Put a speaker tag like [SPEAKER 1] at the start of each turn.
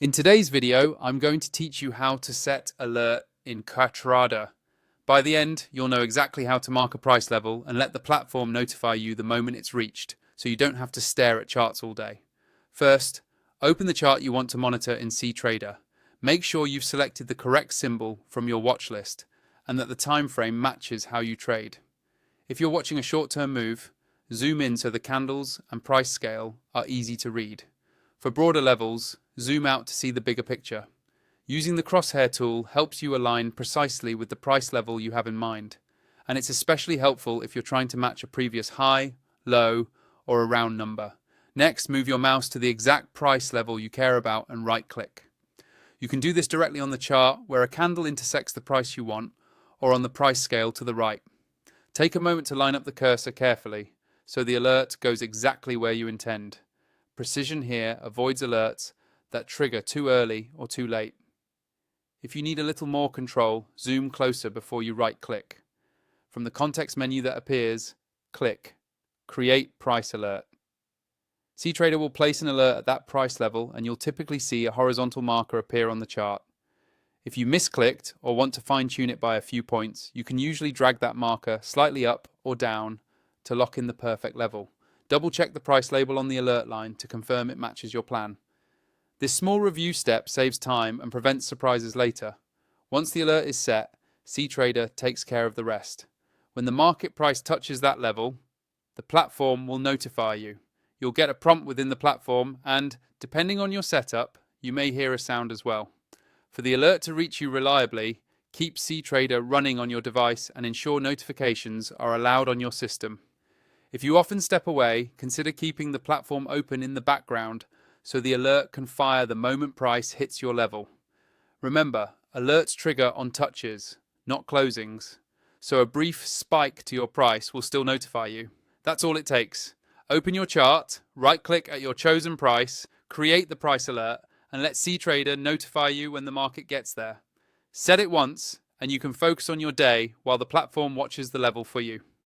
[SPEAKER 1] In today's video, I'm going to teach you how to set alert in Ctrader. By the end, you'll know exactly how to mark a price level and let the platform notify you the moment it's reached, so you don't have to stare at charts all day. First, open the chart you want to monitor in Ctrader. Make sure you've selected the correct symbol from your watch list and that the time frame matches how you trade. If you're watching a short-term move, zoom in so the candles and price scale are easy to read. For broader levels, zoom out to see the bigger picture. Using the crosshair tool helps you align precisely with the price level you have in mind, and it's especially helpful if you're trying to match a previous high, low, or a round number. Next, move your mouse to the exact price level you care about and right-click. You can do this directly on the chart where a candle intersects the price you want, or on the price scale to the right. Take a moment to line up the cursor carefully so the alert goes exactly where you intend. Precision here avoids alerts that trigger too early or too late. If you need a little more control, zoom closer before you right-click. From the context menu that appears, click Create Price Alert. Ctrader will place an alert at that price level and you'll typically see a horizontal marker appear on the chart. If you misclicked or want to fine-tune it by a few points, you can usually drag that marker slightly up or down to lock in the perfect level. Double-check the price label on the alert line to confirm it matches your plan. This small review step saves time and prevents surprises later. Once the alert is set, Ctrader takes care of the rest. When the market price touches that level, the platform will notify you. You'll get a prompt within the platform and, depending on your setup, you may hear a sound as well. For the alert to reach you reliably, keep Ctrader running on your device and ensure notifications are allowed on your system. If you often step away, consider keeping the platform open in the background so the alert can fire the moment price hits your level. Remember, alerts trigger on touches, not closings, so a brief spike to your price will still notify you. That's all it takes. Open your chart, right-click at your chosen price, create the price alert, and let Ctrader notify you when the market gets there. Set it once, and you can focus on your day while the platform watches the level for you.